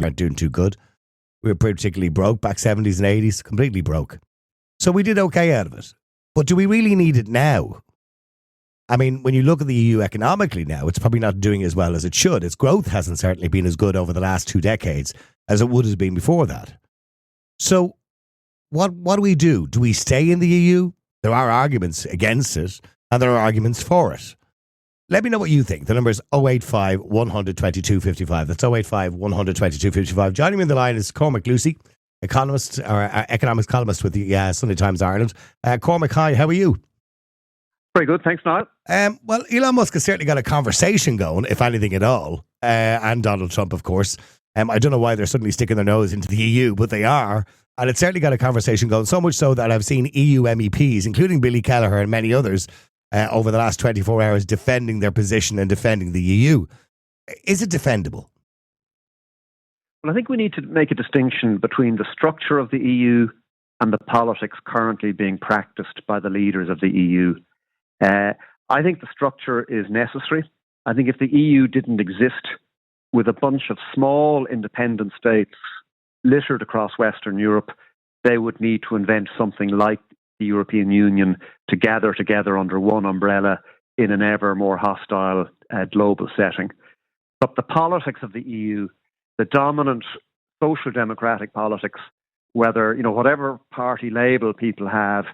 weren't doing too good. We were particularly broke back 70s and 80s, completely broke. So we did okay out of it. But do we really need it now? I mean, when you look at the EU economically now, it's probably not doing as well as it should. Its growth hasn't certainly been as good over the last 2 decades as it would have been before that. So what do we do? Do we stay in the EU? There are arguments against it, and there are arguments for it. Let me know what you think. The number is 085 122 55. That's 085 122 55. Joining me on the line is Cormac Lucey, economist or economics columnist with the Sunday Times Ireland. Cormac, hi, how are you? Very good, thanks, Niall. Well, Elon Musk has certainly got a conversation going, if anything at all, and Donald Trump, of course. I don't know why they're suddenly sticking their nose into the EU, but they are. And it's certainly got a conversation going, so much so that I've seen EU MEPs, including Billy Kelleher and many others, over the last 24 hours defending their position and defending the EU. Is it defendable? Well, I think we need to make a distinction between the structure of the EU and the politics currently being practiced by the leaders of the EU. I think the structure is necessary. I think if the EU didn't exist with a bunch of small independent states littered across Western Europe, they would need to invent something like the European Union to gather together under one umbrella in an ever more hostile global setting. But the politics of the EU, the dominant social democratic politics, whether, whatever party label people have,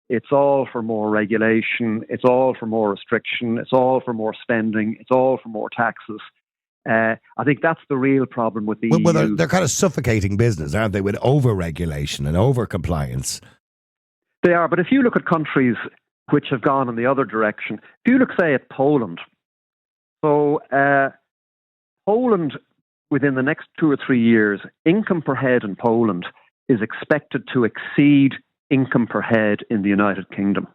it's all for more regulation, it's all for more restriction, it's all for more spending, it's all for more taxes. I think that's the real problem with the EU. Well, they're kind of suffocating business, aren't they, with over-regulation and over-compliance? They are, but if you look at countries which have gone in the other direction, if you look, say, at Poland, so Poland, within the next 2 or 3 years, income per head in Poland is expected to exceed income per head in the United Kingdom.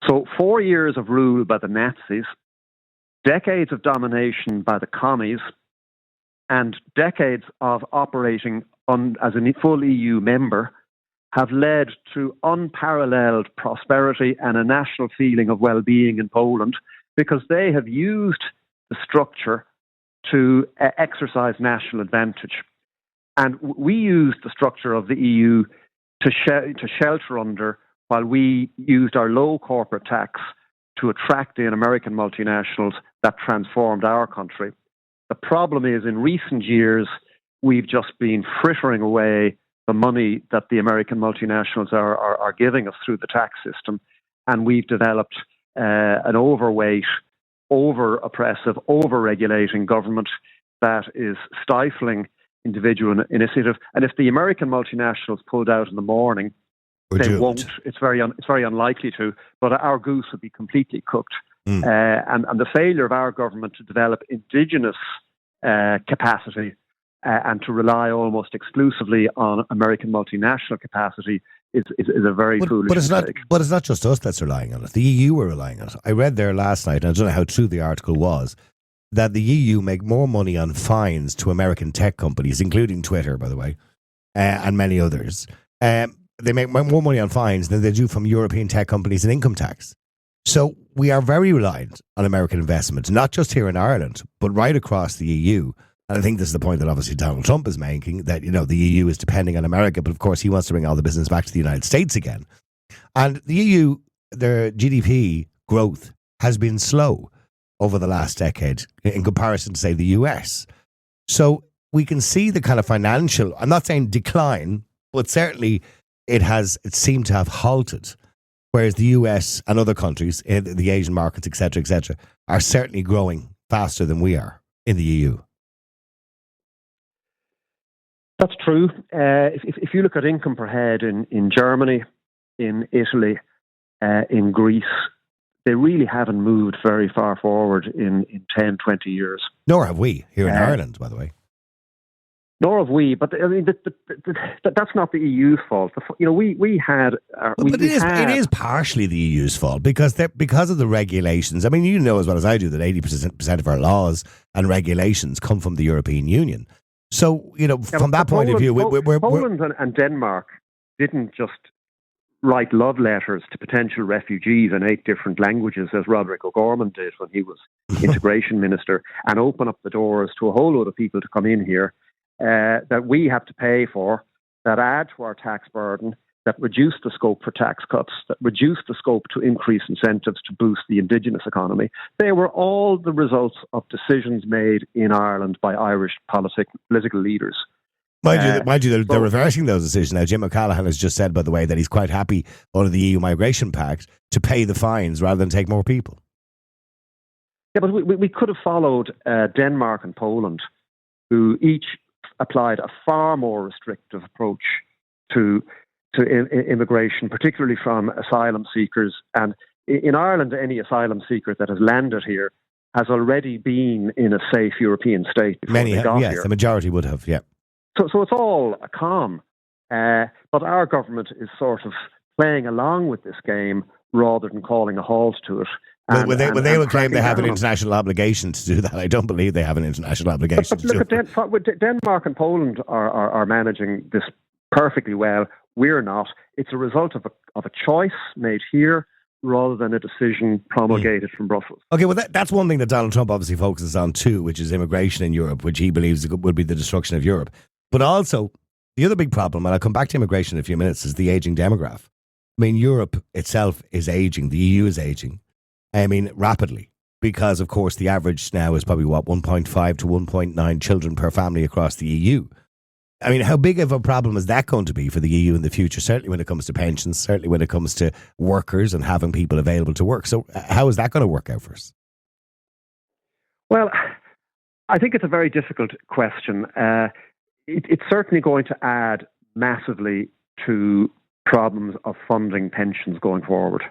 So 4 years of rule by the Nazis, decades of domination by the commies, and decades of operating as a full EU member have led to unparalleled prosperity and a national feeling of well-being in Poland, because they have used the structure to exercise national advantage. And we used the structure of the EU to shelter under, while we used our low corporate tax to attract in American multinationals that transformed our country. The problem is, in recent years, we've just been frittering away the money that the American multinationals are giving us through the tax system, and we've developed an overweight, over-oppressive, over-regulating government that is stifling individual initiative. And if the American multinationals pulled out in the morning, they won't. It's very unlikely to. But our goose would be completely cooked. And the failure of our government to develop indigenous capacity and to rely almost exclusively on American multinational capacity is a very foolish mistake. But it's not just us that's relying on it. The EU are relying on it. I read there last night, and I don't know how true the article was, that the EU make more money on fines to American tech companies, including Twitter, by the way, and many others. They make more money on fines than they do from European tech companies in income tax. So we are very reliant on American investment, not just here in Ireland, but right across the EU. And I think this is the point that obviously Donald Trump is making, that, the EU is depending on America, but of course he wants to bring all the business back to the United States again. And the EU, their GDP growth has been slow over the last decade in comparison to, say, the US. So we can see the kind of financial, I'm not saying decline, but certainly it seemed to have halted, whereas the US and other countries, the Asian markets, et cetera, are certainly growing faster than we are in the EU. That's true. If you look at income per head in Germany, in Italy, in Greece, they really haven't moved very far forward in 10, 20 years. Nor have we here in Ireland, by the way. Nor have we, but I mean, that's not the EU's fault. It is partially the EU's fault because of the regulations. I mean, you know as well as I do that 80% of our laws and regulations come from the European Union. So, from that point of view, Poland and Denmark didn't just write love letters to potential refugees in 8 different languages, as Roderick O'Gorman did when he was integration minister, and open up the doors to a whole load of people to come in here. that we have to pay for, that add to our tax burden, that reduce the scope for tax cuts, that reduce the scope to increase incentives to boost the indigenous economy. They were all the results of decisions made in Ireland by Irish political leaders. Mind you, they're reversing those decisions. Now, Jim O'Callaghan has just said, by the way, that he's quite happy under the EU Migration Pact to pay the fines rather than take more people. Yeah, but we could have followed Denmark and Poland, who each applied a far more restrictive approach to immigration, particularly from asylum seekers. And in Ireland, any asylum seeker that has landed here has already been in a safe European state before Many they got yes, here. The majority would have, yeah. So it's all a calm. But our government is sort of playing along with this game rather than calling a halt to it. They would claim they have an international obligation to do that. I don't believe they have an international obligation to do it. Denmark and Poland are managing this perfectly well. We're not. It's a result of a choice made here rather than a decision promulgated from Brussels. Okay, well, that's one thing that Donald Trump obviously focuses on too, which is immigration in Europe, which he believes would be the destruction of Europe. But also, the other big problem, and I'll come back to immigration in a few minutes, is the aging demograph. I mean, Europe itself is aging. The EU is aging. I mean, rapidly. Because, of course, the average now is probably, 1.5 to 1.9 children per family across the EU. I mean, how big of a problem is that going to be for the EU in the future? Certainly when it comes to pensions, certainly when it comes to workers and having people available to work. So how is that going to work out for us? Well, I think it's a very difficult question. It's certainly going to add massively to problems of funding pensions going forward.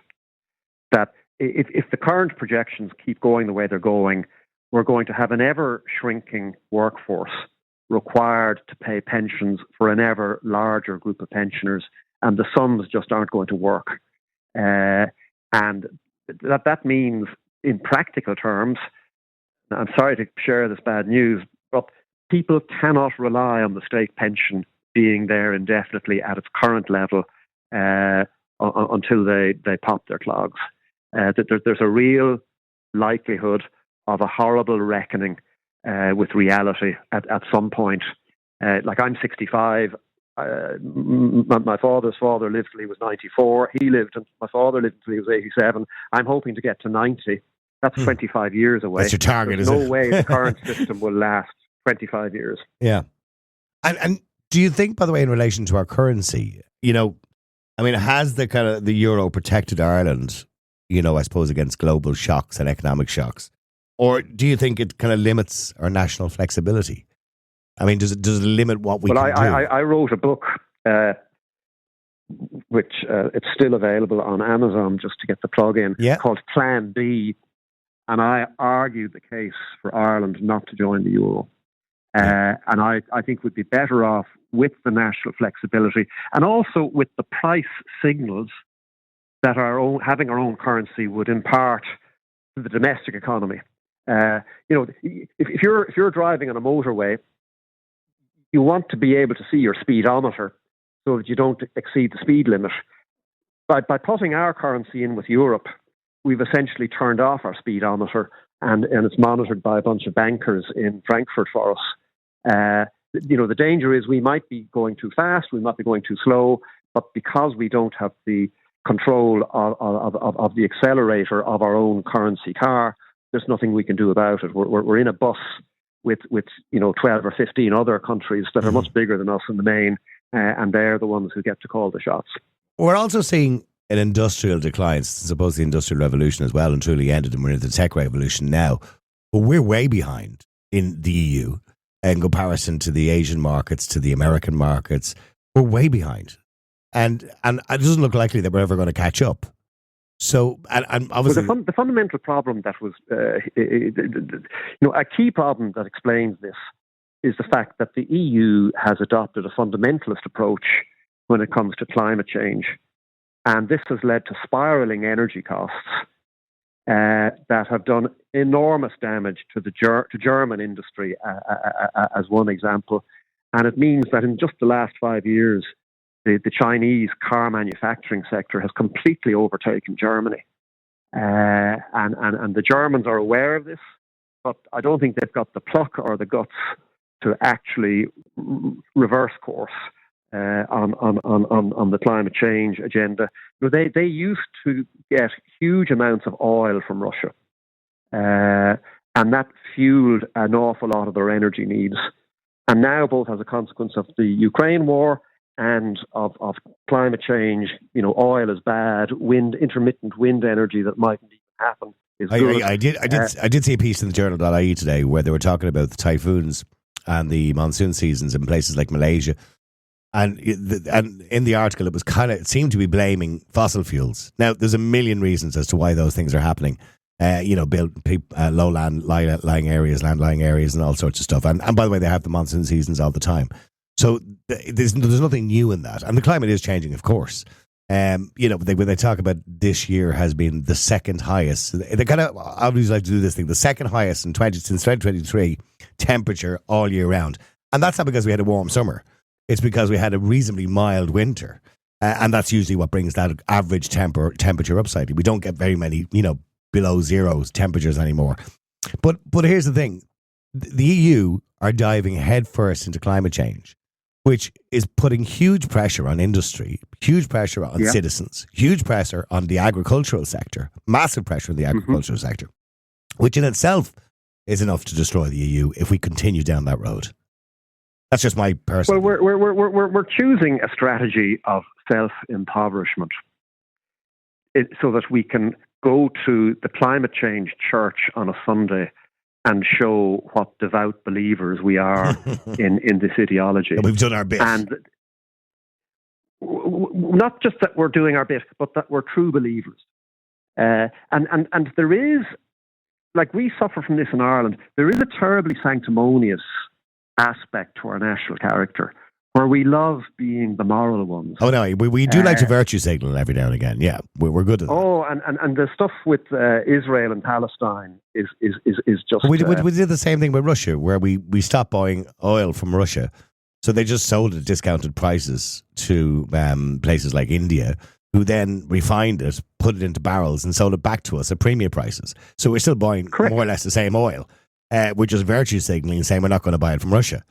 That if the current projections keep going the way they're going, we're going to have an ever-shrinking workforce required to pay pensions for an ever larger group of pensioners, and the sums just aren't going to work. And that means, in practical terms, I'm sorry to share this bad news, but people cannot rely on the state pension being there indefinitely at its current level until they pop their clogs. There's a real likelihood of a horrible reckoning with reality at some point. Like, I'm 65. My father's father lived till he was 94. My father lived till he was 87. I'm hoping to get to 90. That's 25 years away. That's your target, There's no way the current system will last 25 years. Yeah. And do you think, by the way, in relation to our currency, has the euro protected Ireland, I suppose, against global shocks and economic shocks? Or do you think it kind of limits our national flexibility? I mean, does it limit what we can do? I wrote a book, which it's still available on Amazon just to get the plug in, called Plan B. And I argued the case for Ireland not to join the euro. And I think we'd be better off with the national flexibility and also with the price signals that having our own currency would impart to the domestic economy. If you're driving on a motorway, you want to be able to see your speedometer so that you don't exceed the speed limit. By putting our currency in with Europe, we've essentially turned off our speedometer, and it's monitored by a bunch of bankers in Frankfurt for us. The danger is we might be going too fast, we might be going too slow, but because we don't have the control of the accelerator of our own currency car, there's nothing we can do about it. We're in a bus with 12 or 15 other countries that are much bigger than us in the main, and they're the ones who get to call the shots. We're also seeing an industrial decline. Suppose the Industrial Revolution as well and truly ended, and we're in the tech revolution now. But we're way behind in the EU in comparison to the Asian markets, to the American markets. We're way behind. And it doesn't look likely that we're ever going to catch up. So, and obviously... Well, the fundamental problem that was... a key problem that explains this is the fact that the EU has adopted a fundamentalist approach when it comes to climate change. And this has led to spiraling energy costs that have done enormous damage to the German industry, as one example. And it means that in just the last 5 years, the Chinese car manufacturing sector has completely overtaken Germany. And the Germans are aware of this, but I don't think they've got the pluck or the guts to actually reverse course on the climate change agenda. They used to get huge amounts of oil from Russia, and that fueled an awful lot of their energy needs. And now, both as a consequence of the Ukraine war and of climate change, oil is bad. Intermittent wind energy that mightn't even happen is good. I did see a piece in the journal.ie today where they were talking about the typhoons and the monsoon seasons in places like Malaysia. And in the article, it seemed to be blaming fossil fuels. Now, there's a million reasons as to why those things are happening. Build low-lying areas, land-lying areas, and all sorts of stuff. And by the way, they have the monsoon seasons all the time. So there's nothing new in that. And the climate is changing, of course. When they talk about this year has been the second highest, they kind of always like to do this thing, the second highest since 2023 temperature all year round. And that's not because we had a warm summer. It's because we had a reasonably mild winter. And that's usually what brings that average temperature up slightly. We don't get very many, below zero temperatures anymore. But here's the thing. The EU are diving headfirst into climate change, which is putting huge pressure on industry, huge pressure on citizens, huge pressure on the agricultural sector, massive pressure on the agricultural sector, which in itself is enough to destroy the EU if we continue down that road. That's just my personal. Well, we're choosing a strategy of self-impoverishment so that we can go to the climate change church on a Sunday and show what devout believers we are in this ideology. We've done our bit. And not just that we're doing our bit, but that we're true believers. And there is, like we suffer from this in Ireland, there is a terribly sanctimonious aspect to our national character where we love being the moral ones. Oh, no, we do like to virtue signal every now and again. Yeah, we're good at that. Oh, and the stuff with Israel and Palestine is just... We did the same thing with Russia, where we stopped buying oil from Russia. So they just sold it at discounted prices to places like India, who then refined it, put it into barrels and sold it back to us at premium prices. So we're still buying more or less the same oil. We're just virtue signaling and saying we're not going to buy it from Russia.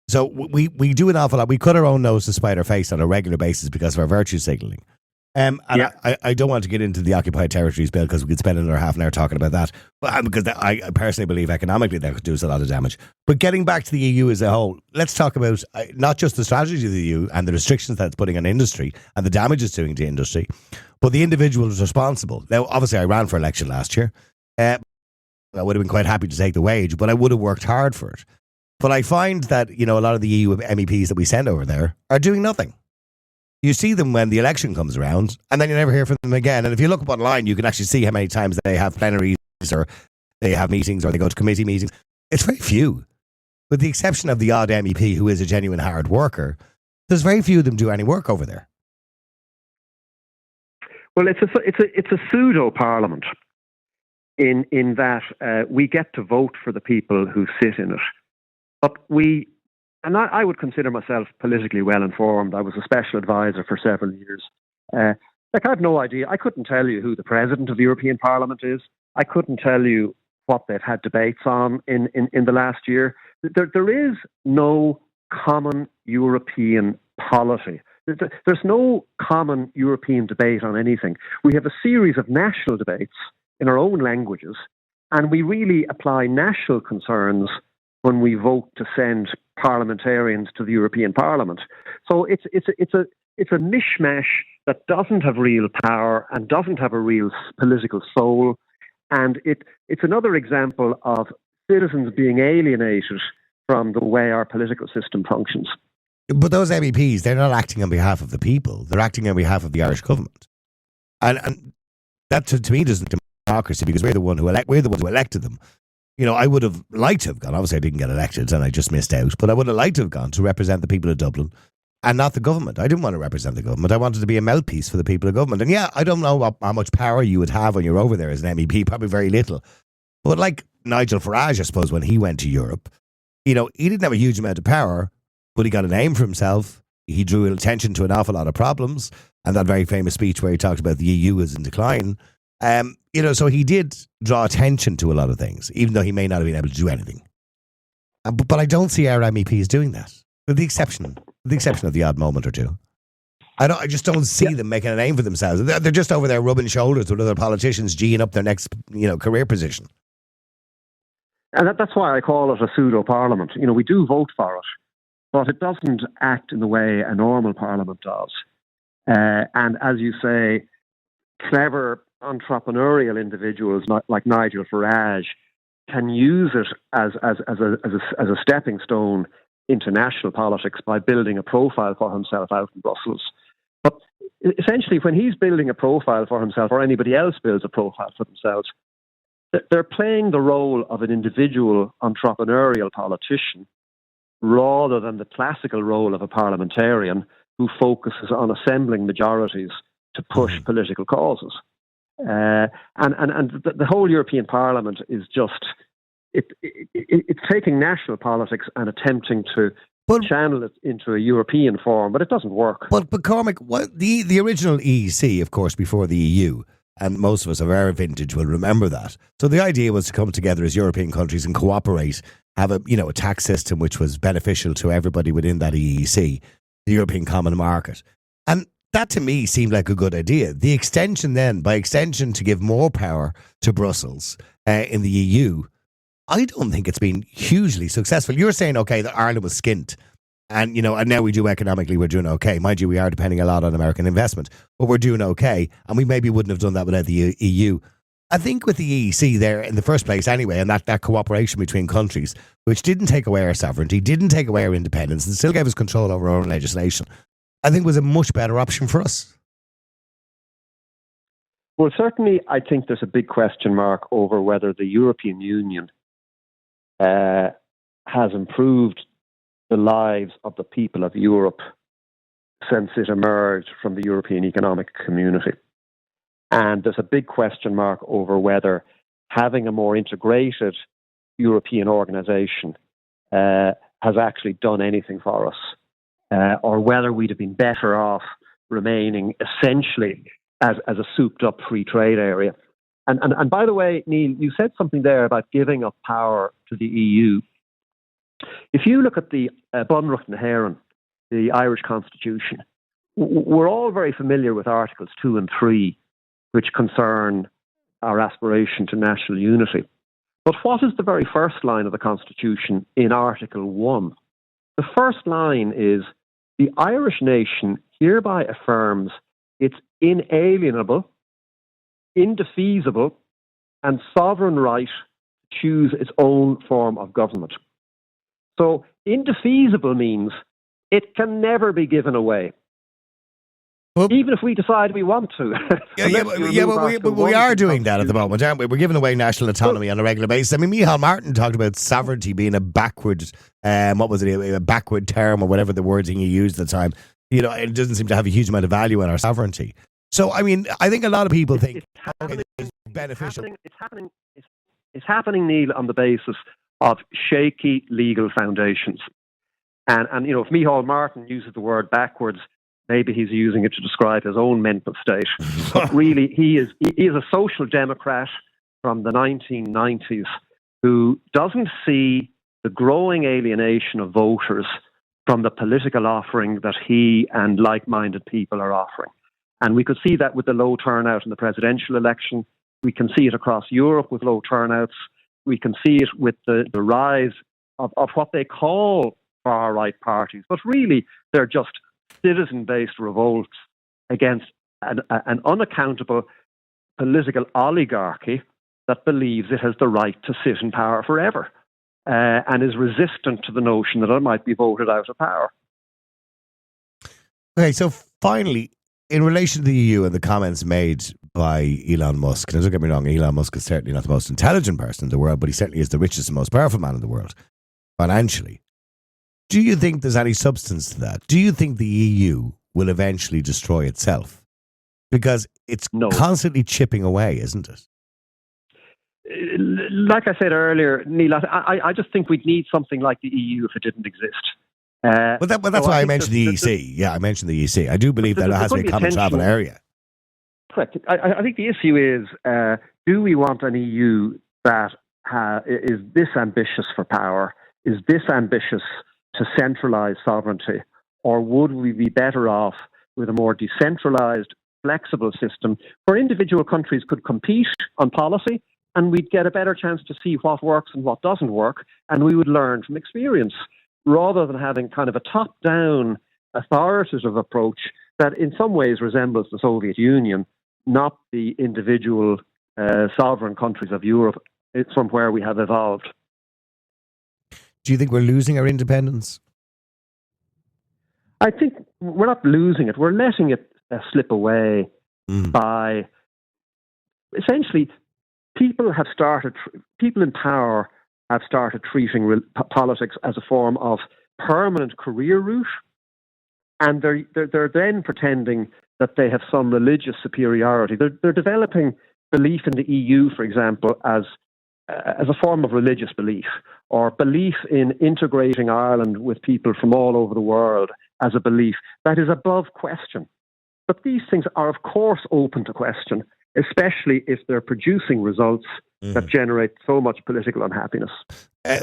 So we do an awful lot. We cut our own nose to spite our face on a regular basis because of our virtue signaling. I don't want to get into the occupied territories bill because we could spend another half an hour talking about that. Because I personally believe economically that could do us a lot of damage. But getting back to the EU as a whole, let's talk about not just the strategy of the EU and the restrictions that it's putting on industry and the damage it's doing to industry, but the individuals responsible. Now, obviously, I ran for election last year. I would have been quite happy to take the wage, but I would have worked hard for it. But I find that, a lot of the EU MEPs that we send over there are doing nothing. You see them when the election comes around, and then you never hear from them again. And if you look up online, you can actually see how many times they have plenaries or they have meetings or they go to committee meetings. It's very few. With the exception of the odd MEP who is a genuine hard worker, there's very few of them do any work over there. Well, it's a pseudo parliament in that we get to vote for the people who sit in it. But I would consider myself politically well informed. I was a special advisor for several years. I have no idea. I couldn't tell you who the president of the European Parliament is. I couldn't tell you what they've had debates on in the last year. There is no common European polity. There's no common European debate on anything. We have a series of national debates in our own languages, and we really apply national concerns when we vote to send parliamentarians to the European Parliament. So it's a mishmash that doesn't have real power and doesn't have a real political soul. And it's another example of citizens being alienated from the way our political system functions. But those MEPs, they're not acting on behalf of the people. They're acting on behalf of the Irish government. And that, to me, doesn't democracy, because we're the ones who elected them. I would have liked to have gone. Obviously, I didn't get elected and I just missed out. But I would have liked to have gone to represent the people of Dublin and not the government. I didn't want to represent the government. I wanted to be a mouthpiece for the people of government. And I don't know how much power you would have when you're over there as an MEP. Probably very little. But like Nigel Farage, I suppose, when he went to Europe, he didn't have a huge amount of power, but he got a name for himself. He drew attention to an awful lot of problems. And that very famous speech where he talked about the EU is in decline. So he did draw attention to a lot of things, even though he may not have been able to do anything. But I don't see our MEPs doing that, with the exception of the odd moment or two. I just don't see them making a name for themselves. They're just over there rubbing shoulders with other politicians, geeing up their next, career position. And that's why I call it a pseudo-parliament. We do vote for it, but it doesn't act in the way a normal parliament does. And as you say, clever entrepreneurial individuals like Nigel Farage can use it as a stepping stone into national politics by building a profile for himself out in Brussels. But essentially, when he's building a profile for himself, or anybody else builds a profile for themselves, they're playing the role of an individual entrepreneurial politician rather than the classical role of a parliamentarian who focuses on assembling majorities to push political causes. And the whole European Parliament is just it's taking national politics and attempting to channel it into a European form, but it doesn't work. But Cormac, the original EEC, of course, before the EU, and most of us of our vintage will remember that. So the idea was to come together as European countries and cooperate, have a tax system which was beneficial to everybody within that EEC, the European Common Market. And that to me seemed like a good idea. The extension then, by extension to give more power to Brussels in the EU, I don't think it's been hugely successful. You're saying, okay, that Ireland was skint and, and now we do economically, we're doing okay. Mind you, we are depending a lot on American investment, but we're doing okay. And we maybe wouldn't have done that without the EU. I think with the EEC there in the first place anyway, and that cooperation between countries, which didn't take away our sovereignty, didn't take away our independence, and still gave us control over our own legislation, I think was a much better option for us. Well, certainly I think there's a big question mark over whether the European Union has improved the lives of the people of Europe since it emerged from the European Economic Community. And there's a big question mark over whether having a more integrated European organisation has actually done anything for us, or whether we'd have been better off remaining essentially as a souped-up free trade area. And by the way, Neil, you said something there about giving up power to the EU. If you look at the Bunrucht na Héireann, the Irish Constitution, we're all very familiar with Articles 2 and 3, which concern our aspiration to national unity. But what is the very first line of the Constitution in Article 1? The first line is, the Irish nation hereby affirms its inalienable, indefeasible, and sovereign right to choose its own form of government. So indefeasible means it can never be given away. Even if we decide we want to. But we are doing that at the moment, aren't we? We're giving away national autonomy on a regular basis. I mean, Micheál Martin talked about sovereignty being a backward, a backward term or whatever the wording he used at the time. It doesn't seem to have a huge amount of value in our sovereignty. So, I mean, I think a lot of people think it's beneficial. It's happening, Neil, on the basis of shaky legal foundations. And if Micheál Martin uses the word backwards, maybe he's using it to describe his own mental state. But really, he is a social democrat from the 1990s who doesn't see the growing alienation of voters from the political offering that he and like-minded people are offering. And we could see that with the low turnout in the presidential election. We can see it across Europe with low turnouts. We can see it with the rise of what they call far-right parties. But really, they're just citizen-based revolts against an unaccountable political oligarchy that believes it has the right to sit in power forever and is resistant to the notion that it might be voted out of power. Okay, so finally, in relation to the EU and the comments made by Elon Musk, and don't get me wrong, Elon Musk is certainly not the most intelligent person in the world, but he certainly is the richest and most powerful man in the world, financially. Do you think there's any substance to that? Do you think the EU will eventually destroy itself? Because it's constantly chipping away, isn't it? Like I said earlier, Neil, I just think we'd need something like the EU if it didn't exist. That's why I mentioned the EEC. Yeah, I mentioned the EEC. I do believe that it has to be a common travel area. Correct. I think the issue is, do we want an EU that is this ambitious for power is this ambitious to centralise sovereignty, or would we be better off with a more decentralised, flexible system where individual countries could compete on policy and we'd get a better chance to see what works and what doesn't work, and we would learn from experience, rather than having kind of a top-down, authoritative approach that in some ways resembles the Soviet Union, not the individual sovereign countries of Europe. It's from where we have evolved. Do you think we're losing our independence? I think we're not losing it. We're letting it slip away by, essentially, people in power have started treating politics as a form of permanent career route, and they're then pretending that they have some religious superiority. They're developing belief in the EU, for example, as a form of religious belief, or belief in integrating Ireland with people from all over the world as a belief that is above question. But these things are, of course, open to question, especially if they're producing results that generate so much political unhappiness.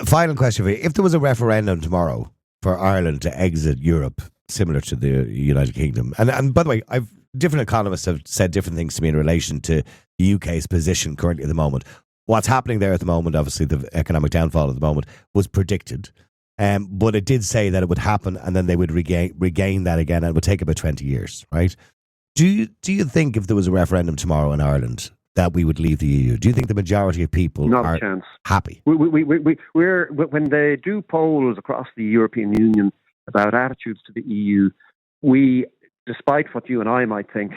Final question for you. If there was a referendum tomorrow for Ireland to exit Europe, similar to the United Kingdom, and by the way, different economists have said different things to me in relation to the UK's position currently at the moment. What's happening there at the moment, obviously the economic downfall at the moment, was predicted. But it did say that it would happen and then they would regain that again, and it would take about 20 years, right? Do you think if there was a referendum tomorrow in Ireland that we would leave the EU? Do you think the majority of people are happy? We're when they do polls across the European Union about attitudes to the EU, despite what you and I might think,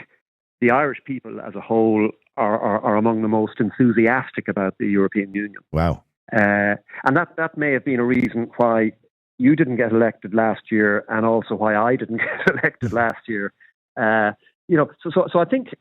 the Irish people as a whole are among the most enthusiastic about the European Union. Wow. And that may have been a reason why you didn't get elected last year, and also why I didn't get elected last year. So I think,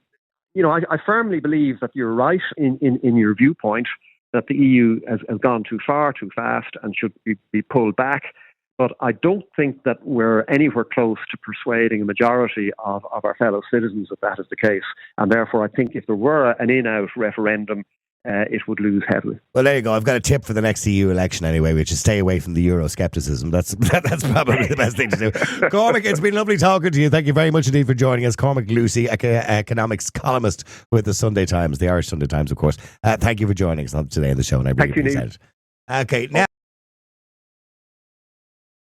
I firmly believe that you're right in your viewpoint that the EU has gone too far, too fast, and should be pulled back. But I don't think that we're anywhere close to persuading a majority of our fellow citizens that is the case. And therefore, I think if there were an in-out referendum, it would lose heavily. Well, there you go. I've got a tip for the next EU election anyway, which is stay away from the Euroscepticism. That's probably the best thing to do. Cormac, it's been lovely talking to you. Thank you very much indeed for joining us. Cormac Lucey, economics columnist with the Sunday Times, the Irish Sunday Times, of course. Thank you for joining us today on the show, and I really appreciate it. Okay, now.